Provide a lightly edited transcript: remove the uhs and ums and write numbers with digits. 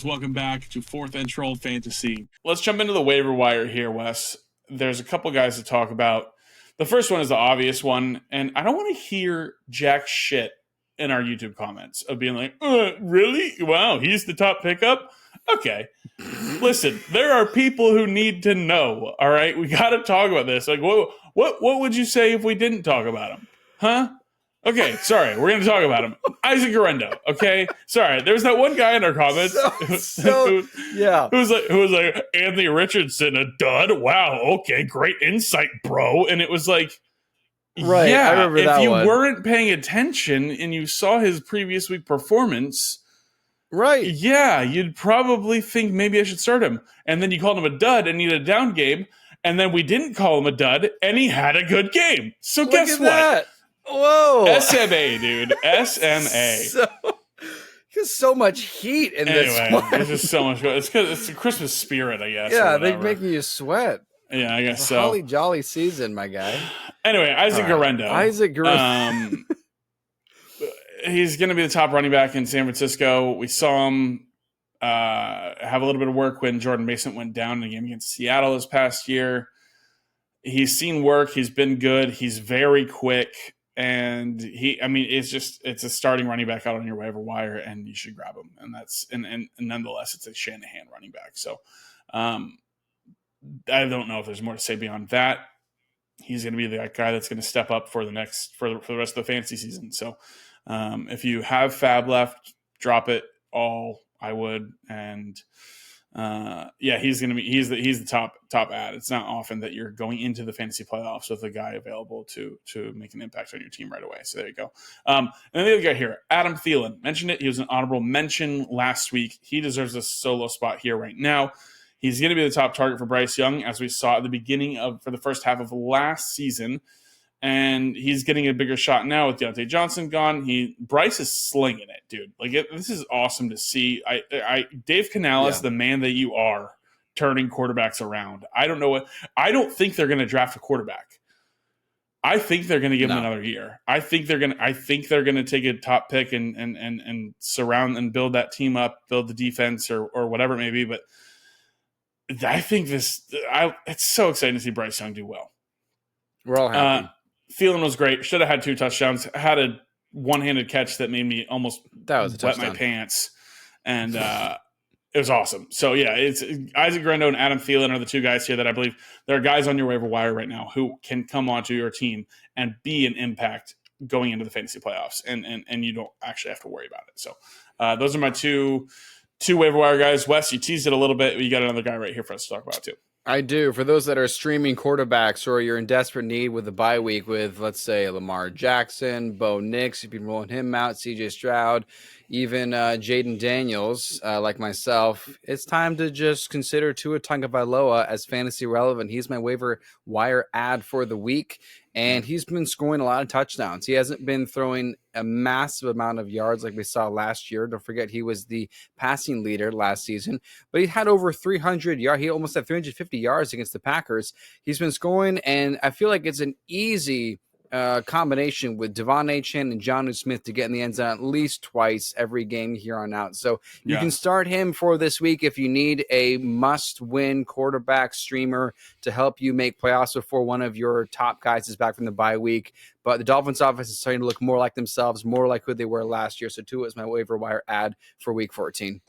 Welcome back to Fourth and Troll Fantasy. Let's jump into the waiver wire here, Wes. There's a couple guys to talk about. The first one is the obvious one, and I don't want to hear jack shit in our YouTube comments of being like, really? Wow, he's the top pickup? Okay. Listen, there are people who need to know, all right? We got to talk about this. Like, what would you say if we didn't talk about him? Huh? Okay, sorry, we're going to talk about him. Isaac Guerendo, okay? Sorry, there was that one guy in our comments who was like, Anthony Richardson, a dud? Wow, okay, great insight, bro. And it was like, right, yeah, I remember if that you one. weren't paying attention and you saw his previous week performance, right, yeah, you'd probably think maybe I should start him. And then you called him a dud and needed a down game, and then we didn't call him a dud, and he had a good game. So Look guess at what? That. Whoa. SMA, dude. SMA. There's so much heat in this one. There's just so much. It's because it's the Christmas spirit, I guess. Yeah, they're making you sweat. Yeah, I guess it's so. Holly jolly season, my guy. Anyway, Isaac Guerendo. Isaac Guerendo. He's going to be the top running back in San Francisco. We saw him have a little bit of work when Jordan Mason went down in the game against Seattle this past year. He's seen work. He's been good. He's very quick. And it's a starting running back out on your waiver wire, and you should grab him. And nonetheless, it's a Shanahan running back. So I don't know if there's more to say beyond that. He's going to be the guy that's going to step up for the rest of the fantasy season. So if you have fab left, drop it all. I would. And he's the top ad. It's not often that you're going into the fantasy playoffs with a guy available to make an impact on your team right away. So there you go. And then the other guy here, Adam Thielen, mentioned it. He was an honorable mention last week. He deserves a solo spot here right now. He's going to be the top target for Bryce Young, as we saw at the beginning for the first half of last season. And he's getting a bigger shot now with Deontay Johnson gone. Bryce is slinging it, dude. This is awesome to see. Dave Canales, the man that you are, turning quarterbacks around. I don't think they're going to draft a quarterback. I think they're going to give him another year. I think they're going to take a top pick and surround and build that team up, build the defense or whatever it may be. But I think it's so exciting to see Bryce Young do well. We're all happy. Thielen was great. Should have had 2 touchdowns. Had a one-handed catch that made me almost wet my pants. And it was awesome. So, yeah, it's Isaac Guerendo and Adam Thielen are the 2 guys here that I believe there are guys on your waiver wire right now who can come onto your team and be an impact going into the fantasy playoffs. And you don't actually have to worry about it. So those are my two waiver wire guys. Wes, you teased it a little bit. You got another guy right here for us to talk about too. I do. For those that are streaming quarterbacks or you're in desperate need with a bye week with, let's say, Lamar Jackson, Bo Nix, you've been rolling him out, CJ Stroud, even Jaden Daniels, like myself, it's time to just consider Tua Tagovailoa as fantasy relevant. He's my waiver wire ad for the week, and he's been scoring a lot of touchdowns. He hasn't been throwing a massive amount of yards like we saw last year. Don't forget, he was the passing leader last season, but he had over 300 yards. He almost had 350 yards against the Packers. He's been scoring, and I feel like it's an easy combination with Devon Achane and Jonnu Smith to get in the end zone at least twice every game here on out. So you can start him for this week if you need a must-win quarterback streamer to help you make playoffs before one of your top guys is back from the bye week. But the Dolphins offense is starting to look more like themselves, more like who they were last year. So Tua is my waiver wire ad for week 14.